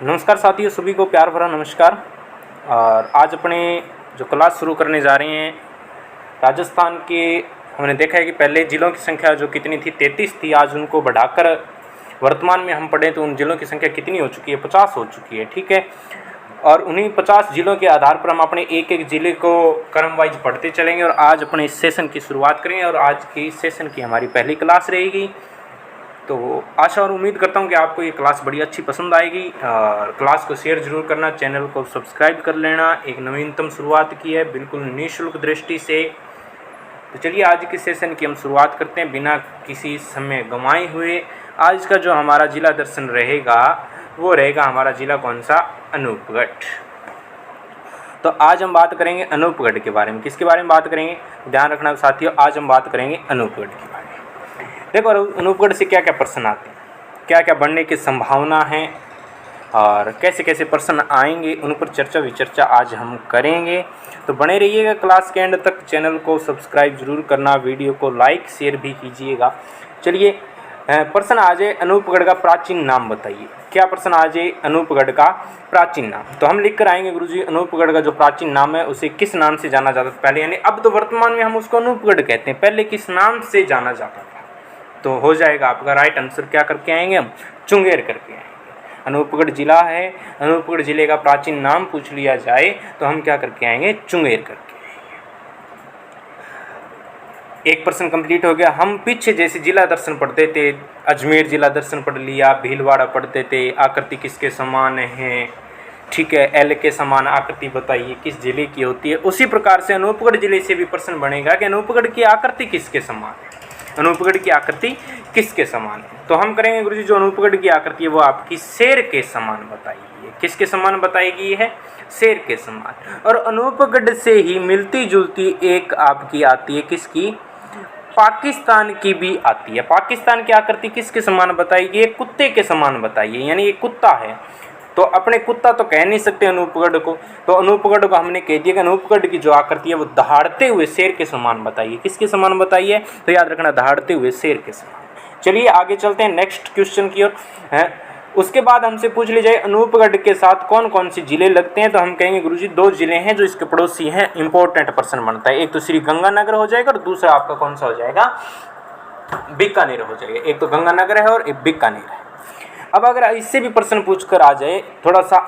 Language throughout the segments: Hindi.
नमस्कार साथियों, सभी को प्यार भरा नमस्कार। और आज अपने जो क्लास शुरू करने जा रहे हैं राजस्थान के, हमने देखा है कि पहले ज़िलों की संख्या जो कितनी थी 33 थी, आज उनको बढ़ाकर वर्तमान में हम पढ़ें तो उन ज़िलों की संख्या कितनी हो चुकी है, 50 हो चुकी है। ठीक है, और उन्हीं 50 ज़िलों के आधार पर हम अपने एक एक ज़िले को क्रम वाइज पढ़ते चलेंगे और आज अपने इस सेशन की शुरुआत करेंगे। और आज की इस सेशन की हमारी पहली क्लास रहेगी, तो आशा और उम्मीद करता हूं कि आपको ये क्लास बड़ी अच्छी पसंद आएगी। और क्लास को शेयर जरूर करना, चैनल को सब्सक्राइब कर लेना। एक नवीनतम शुरुआत की है बिल्कुल निःशुल्क दृष्टि से। तो चलिए आज के सेशन की हम शुरुआत करते हैं बिना किसी समय गंवाए हुए। आज का जो हमारा जिला दर्शन रहेगा वो रहेगा हमारा जिला कौन सा, अनूपगढ़। तो आज हम बात करेंगे अनूपगढ़ के बारे में। किसके बारे में बात करेंगे, ध्यान रखना साथियों, आज हम बात करेंगे अनूपगढ़ के बारे में। देखो अनूपगढ़ से क्या क्या प्रश्न आते हैं, क्या क्या बनने की संभावना है और कैसे कैसे प्रश्न आएंगे, उन पर चर्चा विचर्चा आज हम करेंगे। तो बने रहिएगा क्लास के एंड तक। चैनल को सब्सक्राइब जरूर करना, वीडियो को लाइक शेयर भी कीजिएगा। चलिए प्रश्न आ जाए, अनूपगढ़ का प्राचीन नाम बताइए। क्या प्रश्न आ जाए, अनूपगढ़ का प्राचीन नाम। तो हम लिख कर आएंगे गुरुजी, अनूपगढ़ का जो प्राचीन नाम है उसे किस नाम से जाना जाता था पहले, यानी अब तो वर्तमान में हम उसको अनूपगढ़ कहते हैं, पहले किस नाम से जाना जाता था। तो हो जाएगा आपका राइट आंसर, क्या करके आएंगे हम, चुंगेर करके आएंगे। अनूपगढ़ जिला है, अनूपगढ़ जिले का प्राचीन नाम पूछ लिया जाए तो हम क्या करके आएंगे, चुंगेर करके आएंगे। एक प्रश्न कंप्लीट हो गया। हम पीछे जैसे जिला दर्शन पढ़ते थे, अजमेर जिला दर्शन पढ़ लिया, भीलवाड़ा पढ़ते थे, आकृति किसके समान है, ठीक है, एल के समान आकृति बताइए किस जिले की होती है। उसी प्रकार से अनूपगढ़ जिले से भी प्रश्न बनेगा कि अनूपगढ़ की आकृति किसके समान है, अनूपगढ़ की आकृति किसके समान है। तो हम करेंगे गुरुजी, जो अनूपगढ़ की आकृति है वो आपकी शेर के समान बताइए। किसके समान बताएगी है, शेर के समान। और अनूपगढ़ से ही मिलती जुलती एक आपकी आती है, किसकी, पाकिस्तान की भी आती है। पाकिस्तान की आकृति किसके समान बताइए, कुत्ते के समान बताइए, यानी ये कुत्ता है। तो अपने कुत्ता तो कह नहीं सकते अनूपगढ़ को, तो अनूपगढ़ को हमने कह दिया कि अनूपगढ़ की जो आकृति है वो दहाड़ते हुए शेर के समान बताइए। किसके समान बताइए, तो याद रखना दहाड़ते हुए शेर के समान। चलिए आगे चलते हैं नेक्स्ट क्वेश्चन की ओर। उसके बाद हमसे पूछ ली जाए अनूपगढ़ के साथ कौन कौन से जिले लगते हैं, तो हम कहेंगे गुरुजी 2 जिले हैं जो इसके पड़ोसी हैं, इंपॉर्टेंट प्रश्न बनता है। एक तो श्री गंगानगर हो जाएगा और दूसरा आपका कौन सा हो जाएगा, बीकानेर हो जाएगा। एक तो गंगानगर है और एक बीकानेर है। अब अगर इससे भी प्रश्न पूछकर आ जाए, थोड़ा सा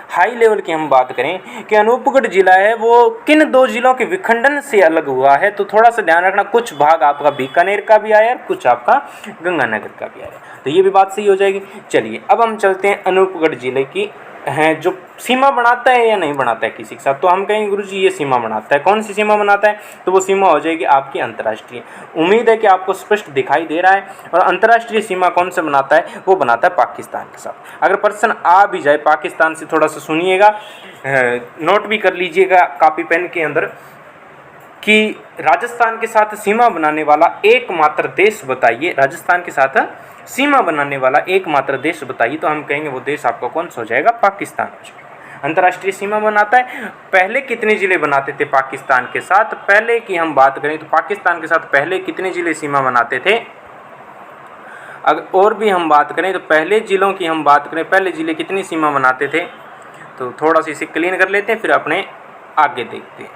हाई लेवल की हम बात करें कि अनूपगढ़ जिला है वो किन 2 जिलों के विखंडन से अलग हुआ है, तो थोड़ा सा ध्यान रखना, कुछ भाग आपका बीकानेर का भी आया, कुछ आपका गंगानगर का भी आया, तो ये भी बात सही हो जाएगी। चलिए अब हम चलते हैं अनूपगढ़ जिले की हैं जो सीमा बनाता है या नहीं बनाता है किसी के साथ, तो हम कहेंगे गुरुजी ये सीमा बनाता है। कौन सी सीमा बनाता है, तो वो सीमा हो जाएगी आपकी अंतर्राष्ट्रीय। उम्मीद है कि आपको स्पष्ट दिखाई दे रहा है। और अंतर्राष्ट्रीय सीमा कौन से बनाता है, वो बनाता है पाकिस्तान के साथ। अगर प्रश्न आ भी जाए पाकिस्तान से, थोड़ा सा सुनिएगा, नोट भी कर लीजिएगा कापी पेन के अंदर कि राजस्थान के साथ सीमा बनाने वाला एकमात्र देश बताइए, राजस्थान के साथ सीमा बनाने वाला एकमात्र देश बताइए, तो हम कहेंगे वो देश आपका कौन सा हो जाएगा, पाकिस्तान हो जाएगा। अंतर्राष्ट्रीय सीमा बनाता है। पहले कितने जिले बनाते थे पाकिस्तान के साथ, पहले की हम बात करें तो पाकिस्तान के साथ पहले कितने जिले सीमा बनाते थे। अगर और भी हम बात करें तो पहले जिलों की हम बात करें, पहले जिले कितनी सीमा बनाते थे, तो थोड़ा सा इसे क्लीन कर लेते हैं फिर अपने आगे देखते हैं।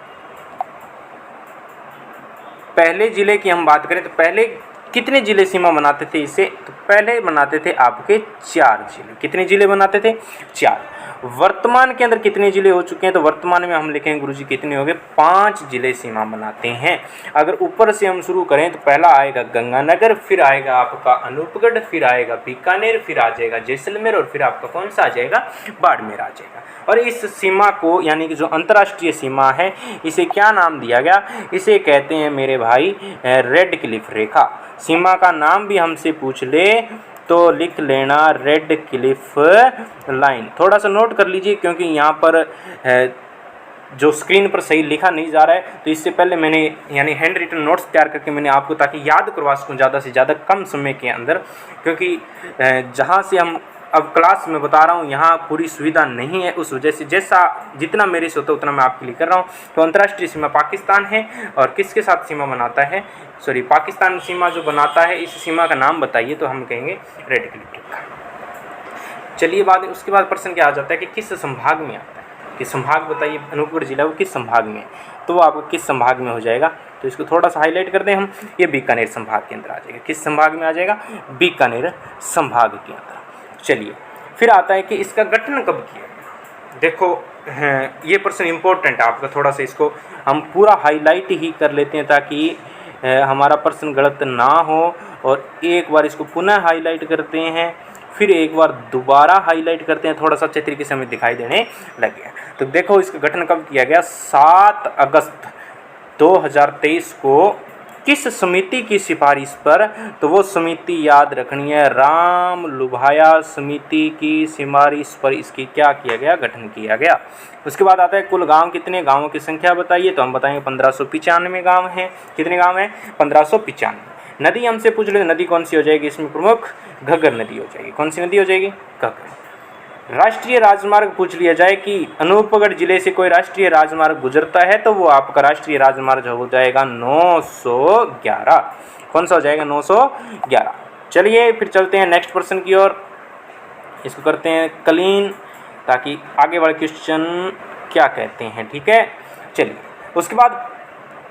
पहले जिले की हम बात करें तो पहले कितने जिले सीमा बनाते थे इसे, तो पहले बनाते थे आपके 4 जिले। कितने जिले बनाते थे, 4। वर्तमान के अंदर कितने जिले हो चुके हैं, तो वर्तमान में हम लिखेंगे गुरुजी कितने हो गए, 5 जिले सीमा बनाते हैं। अगर ऊपर से हम शुरू करें तो पहला आएगा गंगानगर, फिर आएगा आपका अनूपगढ़, फिर आएगा बीकानेर, फिर आ जाएगा जैसलमेर और फिर आपका कौन सा आ जाएगा, बाड़मेर आ जाएगा। और इस सीमा को यानी कि जो अंतर्राष्ट्रीय सीमा है इसे क्या नाम दिया गया, इसे कहते हैं मेरे भाई रेड क्लिफ रेखा। सीमा का नाम भी हमसे पूछ ले तो लिख लेना रेड क्लिफ लाइन। थोड़ा सा नोट कर लीजिए क्योंकि यहाँ पर जो स्क्रीन पर सही लिखा नहीं जा रहा है, तो इससे पहले मैंने यानी हैंड रिटन नोट्स तैयार करके मैंने आपको ताकि याद करवा सकूँ ज़्यादा से ज़्यादा कम समय के अंदर, क्योंकि जहाँ से हम अब क्लास में बता रहा हूँ यहाँ पूरी सुविधा नहीं है, उस वजह से जैसा जितना मेरे से होता है उतना मैं आपके लिए कर रहा हूँ। तो अंतर्राष्ट्रीय सीमा पाकिस्तान है और किसके साथ सीमा बनाता है, पाकिस्तान सीमा जो बनाता है, इस सीमा का नाम बताइए, तो हम कहेंगे रेड क्लिफ रेखा। चलिए उसके बाद प्रश्न क्या आ जाता है कि किस संभाग में आता है, कि संभाग बताइए अनूपगढ़ जिला वो किस संभाग में, तो वो आपको किस संभाग में हो जाएगा, तो इसको थोड़ा सा हाईलाइट कर दें हम, ये बीकानेर संभाग के अंदर आ जाएगा। किस संभाग में आ जाएगा, बीकानेर संभाग के अंदर। चलिए फिर आता है कि इसका गठन कब किया गया। देखो ये प्रश्न इम्पोर्टेंट है आपका, थोड़ा सा इसको हम पूरा हाईलाइट ही कर लेते हैं ताकि हमारा प्रश्न गलत ना हो, और एक बार इसको पुनः हाईलाइट करते हैं, फिर एक बार दोबारा हाईलाइट करते हैं, थोड़ा सा अच्छे तरीके से हमें दिखाई देने लग गया। तो देखो इसका गठन कब किया गया, 7 अगस्त 2023 को किस समिति की सिफारिश पर, तो वो समिति याद रखनी है, राम लुभाया समिति की सिफारिश पर इसकी क्या किया गया, गठन किया गया। उसके बाद आता है कुल गांव कितने, गांवों की संख्या बताइए, तो हम बताएंगे 1595 गांव हैं। कितने गांव हैं, 1595। नदी हमसे पूछ ले, नदी कौन सी हो जाएगी इसमें प्रमुख, घग्गर नदी हो जाएगी। कौन सी नदी हो जाएगी, घग्गर। राष्ट्रीय राजमार्ग पूछ लिया जाए कि अनूपगढ़ जिले से कोई राष्ट्रीय राजमार्ग गुजरता है, तो वो आपका राष्ट्रीय राजमार्ग हो जाएगा 911। कौन सा हो जाएगा, 911। चलिए फिर चलते हैं नेक्स्ट प्रश्न की ओर, इसको करते हैं क्लीन, ताकि आगे वाले क्वेश्चन क्या कहते हैं, ठीक है। चलिए उसके बाद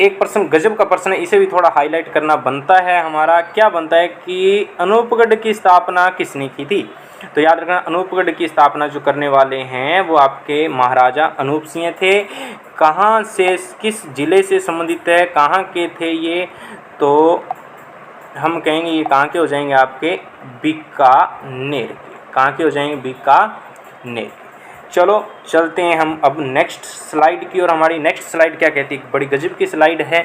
एक प्रश्न गजब का प्रश्न है, इसे भी थोड़ा हाईलाइट करना बनता है हमारा। क्या बनता है कि अनूपगढ़ की स्थापना किसने की थी, तो याद रखना अनूपगढ़ की स्थापना जो करने वाले हैं वो आपके महाराजा अनूप सिंह थे। कहाँ से, किस जिले से संबंधित है, कहाँ के थे ये, तो हम कहेंगे ये कहाँ के हो जाएंगे, आपके बीकानेर के। कहाँ के हो जाएंगे, बीकानेर। चलो चलते हैं हम अब नेक्स्ट स्लाइड की, और हमारी नेक्स्ट स्लाइड क्या कहती है, बड़ी गजब की स्लाइड है।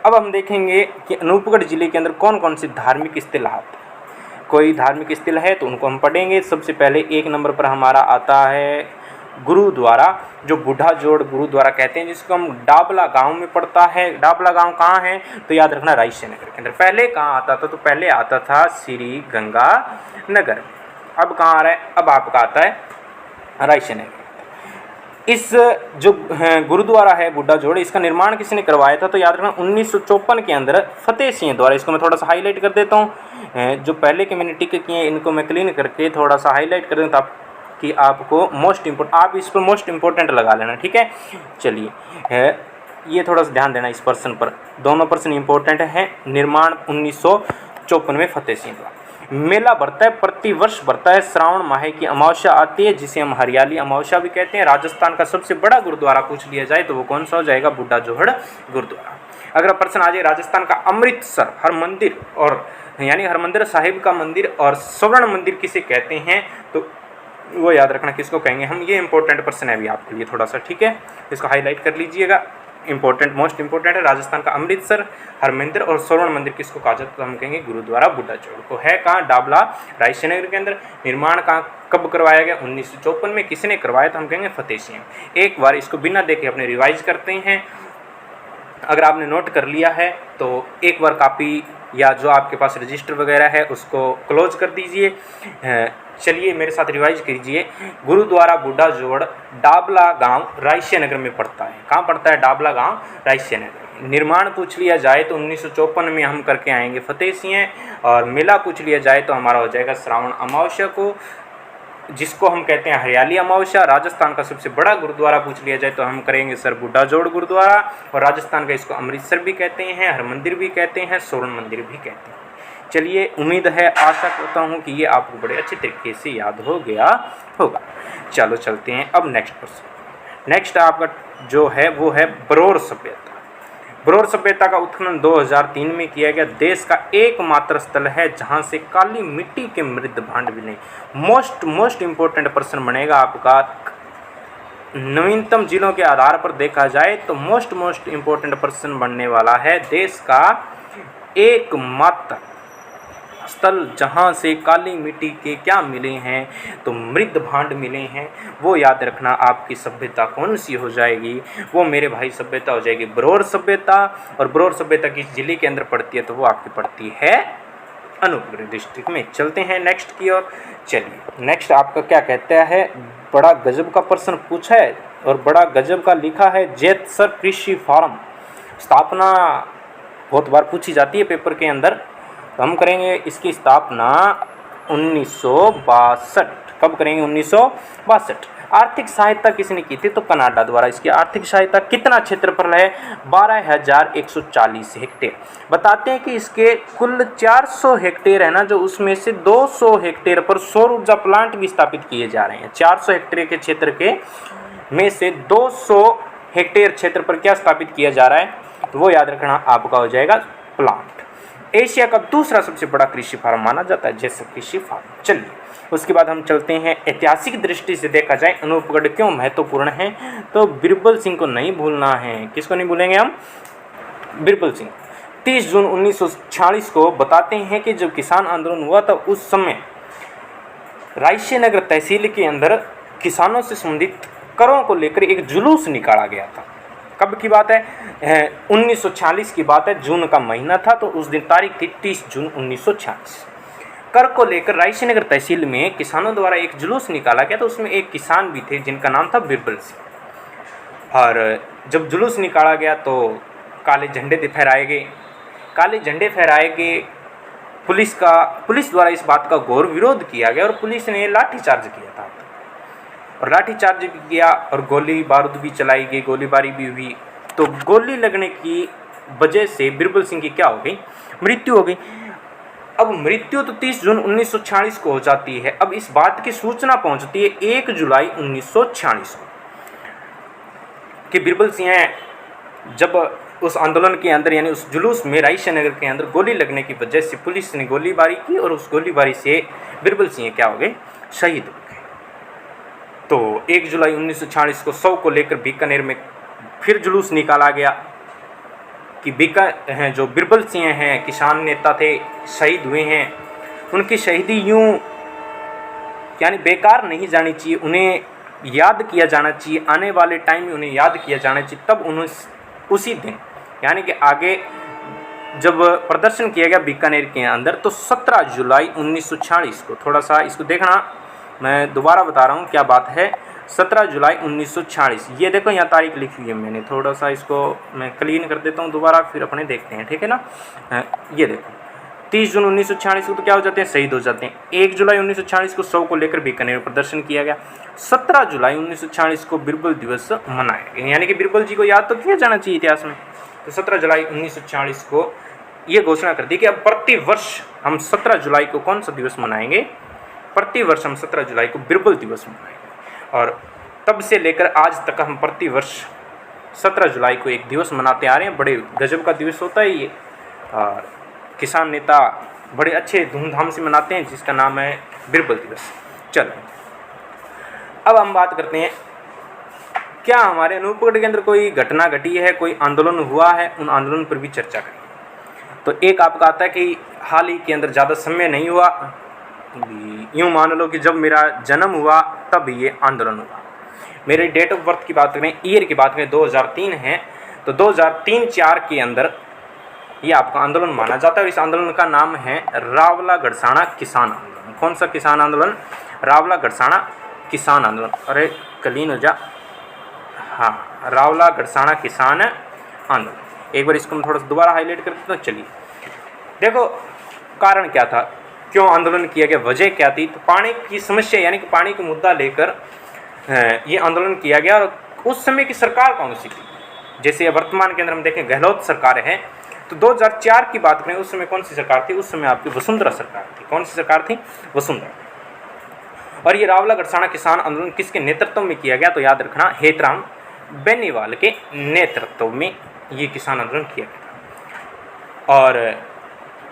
अब हम देखेंगे कि अनूपगढ़ जिले के अंदर कौन कौन सी धार्मिक इस्तिलाहात, कोई धार्मिक स्थल है तो उनको हम पढ़ेंगे। सबसे पहले 1 नंबर पर हमारा आता है गुरुद्वारा, जो बूढ़ा जोड़ गुरुद्वारा कहते हैं, जिसको हम डाबला गांव में पड़ता है। डाबला गांव कहाँ है, तो याद रखना रायसेन नगर के अंदर। पहले कहाँ आता था, तो पहले आता था श्री गंगा नगर। अब कहाँ आ रहा है, अब आपका आता है रायसेन नगर। इस जो गुरुद्वारा है बूढ़ा जोड़, इसका निर्माण किसने करवाया था, तो याद रखना 1954 के अंदर फतेह सिंह द्वारा। इसको मैं थोड़ा सा हाईलाइट कर देता हूँ, जो पहले के मैंने टिक किए हैं इनको मैं क्लीन करके थोड़ा सा हाईलाइट कर देता हूँ कि आपको मोस्ट इम्पोर्टेंट, आप इस पर मोस्ट इम्पोर्टेंट लगा लेना, ठीक है। चलिए ये थोड़ा सा ध्यान देना इस पर्सन पर, दोनों पर्सन इम्पोर्टेंट हैं। निर्माण 1954 में फतेह सिंह द्वारा। मेला भरता है, प्रति वर्ष भरता है, श्रावण माह की अमावस्या आती है, जिसे हम हरियाली अमावस्या भी कहते हैं। राजस्थान का सबसे बड़ा गुरुद्वारा पूछ लिया जाए तो वो कौन सा हो जाएगा, बूढ़ा जोड़ गुरुद्वारा। अगर प्रश्न आ जाए राजस्थान का अमृतसर हर मंदिर, और यानी हरमंदिर साहिब का मंदिर और स्वर्ण मंदिर किसे कहते हैं, तो वो याद रखना किसको कहेंगे हम। ये इंपॉर्टेंट प्रश्न है अभी आपके लिए थोड़ा सा, ठीक है, इसको हाईलाइट कर लीजिएगा। इंपॉर्टेंट, मोस्ट इंपॉर्टेंट है। राजस्थान का अमृतसर हरमंदिर और स्वर्ण मंदिर किसको कहा जाता है, तो हम कहेंगे गुरुद्वारा बूढ़ा जोड़ को। है कहाँ, डाबला रायसेन नगर के अंदर। निर्माण कहाँ कब करवाया गया, 1954 में। किसने करवाया, तो हम कहेंगे फतेह सिंह। एक बार इसको बिना देखे अपने रिवाइज करते हैं। अगर आपने नोट कर लिया है तो एक बार कॉपी या जो आपके पास रजिस्टर वगैरह है उसको क्लोज कर दीजिए। चलिए मेरे साथ रिवाइज कीजिए। गुरुद्वारा बूढ़ा जोड़ डाबला गांव रायसेन नगर में पड़ता है। कहाँ पड़ता है, डाबला गांव रायसेन नगर। निर्माण पूछ लिया जाए तो 1954 में हम करके आएंगे फतेह सिंह, और मेला पूछ लिया जाए तो हमारा हो जाएगा श्रावण अमावस्या को, जिसको हम कहते हैं हरियाली अमावस्या। राजस्थान का सबसे बड़ा गुरुद्वारा पूछ लिया जाए तो हम करेंगे सर बूढ़ा जोड़ गुरुद्वारा, और राजस्थान का इसको अमृतसर भी कहते हैं, हरमंदिर भी कहते हैं, स्वर्ण मंदिर भी कहते हैं। चलिए उम्मीद है, आशा करता हूँ कि ये आपको बड़े अच्छे तरीके से याद हो गया होगा। चलो चलते हैं अब नेक्स्ट प्रश्न। नेक्स्ट आपका जो है वो है बरोर सभ्यता। बरोर सभ्यता का उत्खनन 2003 में किया गया। देश का एकमात्र स्थल है जहां से काली मिट्टी के मृत भांड मिले। मोस्ट इम्पोर्टेंट प्रश्न बनेगा आपका। नवीनतम जिलों के आधार पर देखा जाए तो मोस्ट इम्पोर्टेंट प्रश्न बनने वाला है। देश का एकमात्र स्थल जहां से काली मिट्टी के क्या मिले हैं, तो मृत भांड मिले हैं। वो याद रखना आपकी सभ्यता कौन सी हो जाएगी, वो मेरे भाई सभ्यता हो जाएगी बरोर सभ्यता। और बरोर सभ्यता किस जिले के अंदर पड़ती है, तो वो आपकी पड़ती है अनूपगढ़ डिस्ट्रिक्ट में। चलते हैं नेक्स्ट की ओर। चलिए नेक्स्ट आपका क्या कहता है, बड़ा गजब का प्रश्न पूछा है और बड़ा गजब का लिखा है। जेतसर कृषि फार्म स्थापना बहुत बार पूछी जाती है पेपर के अंदर, तो हम करेंगे इसकी स्थापना 1962। कब करेंगे? 1962। आर्थिक सहायता किसने की थी? तो कनाडा द्वारा। इसकी आर्थिक सहायता कितना क्षेत्रफल है? 12,140 हेक्टेयर। बताते हैं कि इसके कुल 400 हेक्टेयर है ना, जो उसमें से 200 हेक्टेयर पर सौर ऊर्जा प्लांट भी स्थापित किए जा रहे हैं। 400 हेक्टेयर के क्षेत्र के में से 200 हेक्टेयर क्षेत्र पर क्या स्थापित किया जा रहा है? तो वो याद रखना आपका हो जाएगा प्लांट। एशिया का दूसरा सबसे बड़ा कृषि फार्म माना जाता है जैसे कृषि फार्म। चलिए उसके बाद हम चलते हैं ऐतिहासिक दृष्टि से देखा जाए अनूपगढ़ क्यों महत्वपूर्ण है, तो बिरबल सिंह को नहीं भूलना है। किसको नहीं भूलेंगे हम? बिरबल सिंह। 30 जून 1946 को बताते हैं कि जब किसान आंदोलन हुआ था उस समय रायसेनगर तहसील के अंदर किसानों से संबंधित करों को लेकर एक जुलूस निकाला गया था। कब की बात है? 1946 की बात है, जून का महीना था, तो उस दिन तारीख थी 30 जून 1946। कर को लेकर रायसेनगर तहसील में किसानों द्वारा एक जुलूस निकाला गया, तो उसमें एक किसान भी थे जिनका नाम था बिरबल सिंह। और जब जुलूस निकाला गया तो काले झंडे फहराए गए। काले झंडे फहराए गए, पुलिस द्वारा इस बात का घोर विरोध किया गया और पुलिस ने लाठीचार्ज किया था। और लाठीचार्ज भी किया और गोली बारूद भी चलाई गई, गोलीबारी भी हुई। तो गोली लगने की वजह से बिरबल सिंह की क्या हो गई? मृत्यु हो गई। अब मृत्यु तो 30 जून 1946 को हो जाती है। अब इस बात की सूचना पहुंचती है 1 जुलाई 1946 को कि बिरबल सिंह जब उस आंदोलन के अंदर यानी उस जुलूस में रायसेनगर के अंदर गोली लगने की वजह से पुलिस ने गोलीबारी की और उस गोलीबारी से बिरबल सिंह क्या हो गए? शहीद हो गए। तो 1 जुलाई 1946 को शव को लेकर बीकानेर में फिर जुलूस निकाला गया कि जो बिरबल सिंह हैं, किसान नेता थे, शहीद हुए हैं, उनकी शहीदी यूं यानी बेकार नहीं जानी चाहिए, उन्हें याद किया जाना चाहिए। आने वाले टाइम में उन्हें याद किया जाना चाहिए। तब उन्हें उसी दिन यानी कि आगे जब प्रदर्शन किया गया बीकानेर के अंदर, तो 17 जुलाई 1946 को, थोड़ा सा इसको देखना, मैं दोबारा बता रहा हूँ क्या बात है। 17 जुलाई 1946, ये देखो यहाँ तारीख लिखी हुई है मैंने, थोड़ा सा इसको मैं क्लीन कर देता हूँ दोबारा, फिर अपने देखते हैं, ठीक है ना। ये देखो 30 जून 1946 को तो क्या हो जाते हैं? शहीद हो जाते हैं। 1 जुलाई 1946 को शव को लेकर बीकानेर में प्रदर्शन किया गया। 17 जुलाई 1946 को बिरबल दिवस मनाया गया, यानी कि बिरबल जी को याद तो किया जाना चाहिए इतिहास में। तो 17 जुलाई 1946 को ये घोषणा कर दी कि अब प्रति वर्ष हम 17 जुलाई को कौन सा दिवस मनाएंगे? प्रति वर्ष हम 17 जुलाई को बिरबल दिवस मनाएंगे। और तब से लेकर आज तक हम प्रति वर्ष 17 जुलाई को एक दिवस मनाते आ रहे हैं। बड़े गजब का दिवस होता है ये, और किसान नेता बड़े अच्छे धूमधाम से मनाते हैं, जिसका नाम है बिरबल दिवस। चलो अब हम बात करते हैं, क्या हमारे अनूपगढ़ के अंदर कोई घटना घटी है, कोई आंदोलन हुआ है, उन आंदोलन पर भी चर्चा करें। तो एक आपका आता है कि हाल ही के अंदर ज़्यादा समय नहीं हुआ, यूँ मान लो कि जब मेरा जन्म हुआ तब ये आंदोलन हुआ। मेरी डेट ऑफ बर्थ की बात करें, ईयर की बात करें, 2003 है, तो 2003-4 के अंदर ये आपका आंदोलन माना जाता है। और इस आंदोलन का नाम है रावला गड़साना किसान आंदोलन। कौन सा किसान आंदोलन? रावला गड़साना किसान आंदोलन। अरे क्लीन हो जा, हाँ, रावला गड़साना किसान आंदोलन। एक बार इसको मैं थोड़ा सा दोबारा हाईलाइट कर देता हूँ। चलिए देखो कारण क्या था, क्यों आंदोलन किया गया, वजह क्या थी? तो पानी की समस्या यानी कि पानी का मुद्दा लेकर ये आंदोलन किया गया। और उस समय की सरकार कौन सी थी? जैसे वर्तमान के अंदर हम देखें गहलोत सरकार है, तो 2004 की बात करें, उस समय कौन सी सरकार थी? उस समय आपकी वसुंधरा सरकार थी। कौन सी सरकार थी? वसुंधरा। और ये रावला गड़साना किसान आंदोलन किसके नेतृत्व में किया गया? तो याद रखना हेतराम बेनीवाल के नेतृत्व में ये किसान आंदोलन किया गया। और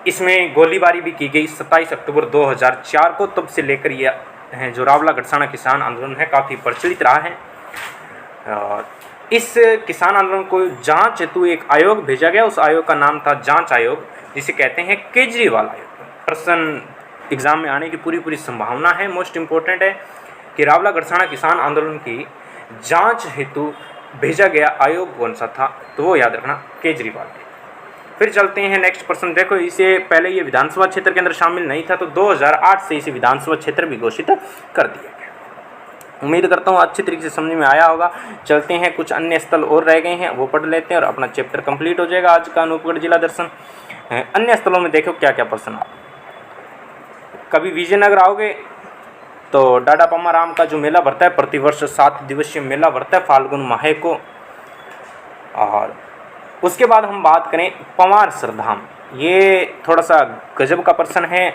इसमें गोलीबारी भी की गई 27 अक्टूबर 2004 को। तब से लेकर ये जो रावला गड़साना किसान आंदोलन है काफ़ी प्रचलित रहा है। और इस किसान आंदोलन को जांच हेतु एक आयोग भेजा गया, उस आयोग का नाम था जांच आयोग, जिसे कहते हैं केजरीवाल आयोग। प्रश्न एग्जाम में आने की पूरी संभावना है। मोस्ट इम्पोर्टेंट है कि रावला गड़साना किसान आंदोलन की जांच हेतु भेजा गया आयोग कौन सा था? तो वो याद रखना केजरीवाल। फिर चलते हैं नेक्स्ट प्रश्न। देखो इसे पहले ये विधानसभा क्षेत्र के अंदर शामिल नहीं था, तो 2008 से इसे विधानसभा क्षेत्र भी घोषित कर दिया गया। उम्मीद करता हूँ अच्छी तरीके से समझ में आया होगा। चलते हैं, कुछ अन्य स्थल और रह गए हैं वो पढ़ लेते हैं और अपना चैप्टर कंप्लीट हो जाएगा आज का अनूपगढ़ जिला दर्शन। अन्य स्थलों में देखो क्या क्या प्रश्न कभी विजयनगर आओगे तो डाडा पमाराम का जो मेला भरता है, प्रतिवर्ष 7 दिवसीय मेला भरता है फाल्गुन माह को। और उसके बाद हम बात करें पवारसर धाम, ये थोड़ा सा गजब का प्रश्न है,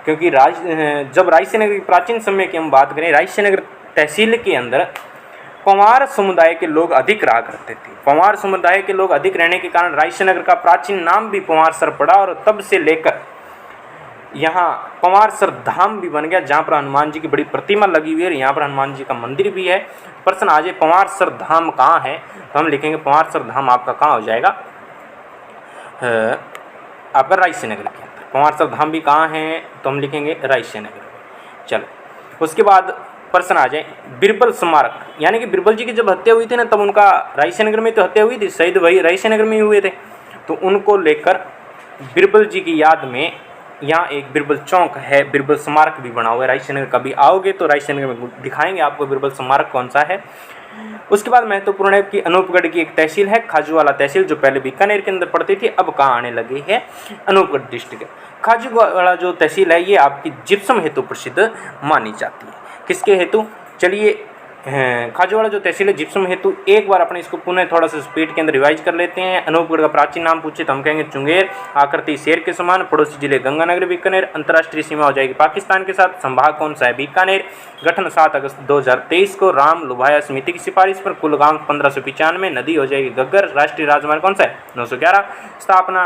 क्योंकि जब रायसेनगर की प्राचीन समय की हम बात करें, रायसेनगर तहसील के अंदर पंवार समुदाय के लोग अधिक रहा करते थे। पंवार समुदाय के लोग अधिक रहने के कारण रायसेनगर का प्राचीन नाम भी पंवारसर पड़ा, और तब से लेकर यहाँ पंवारसर धाम भी बन गया, जहाँ पर हनुमान जी की बड़ी प्रतिमा लगी हुई है, यहाँ पर हनुमान जी का मंदिर भी है। प्रश्न आ जाए पंवारसर धाम कहाँ है, तो हम लिखेंगे पंवारसर धाम आपका कहाँ हो जाएगा, आपका रायसेनगर के अंदर। पंवारसर धाम भी कहाँ है, तो हम लिखेंगे रायसेनगर। चलो उसके बाद प्रश्न आ जाए बिरबल स्मारक, यानी कि बिरबल जी की जब हत्या हुई थी ना, तब उनका रायसेनगर में तो हत्या हुई थी, शहीद वही रायसेनगर में ही हुए थे, तो उनको लेकर बिरबल जी की याद में यहाँ एक बिरबल चौक है, बिरबल स्मारक भी बना हुआ है। रायसेनगर कभी आओगे तो रायसेनगर में दिखाएंगे आपको बिरबल स्मारक कौन सा है। उसके बाद महत्वपूर्ण है कि अनूपगढ़ की एक तहसील है खाजूवाला तहसील, जो पहले बीकानेर के अंदर पड़ती थी, अब कहाँ आने लगी है, अनूपगढ़ डिस्ट्रिक्ट। खाजूवाला जो तहसील है ये आपकी जिप्सम हेतु प्रसिद्ध मानी जाती है। किसके हेतु, चलिए खाजूवाला जो तहसील है जिप्सम हेतु, एक बार अपने इसको पुनः थोड़ा सा स्पीड के अंदर रिवाइज कर लेते हैं। अनूपगढ़ का प्राचीन नाम पूछे तो हम कहेंगे चुंगेर, आकृति शेर के समान, पड़ोसी जिले गंगानगर बीकानेर, अंतर्राष्ट्रीय सीमा हो जाएगी पाकिस्तान के साथ, संभाग कौन सा है बीकानेर, गठन 7 अगस्त 2023 को राम लुभाया समिति की सिफारिश पर, कुल गांव 1595, नदी हो जाएगी घग्गर, राष्ट्रीय राजमार्ग कौन सा है 911, स्थापना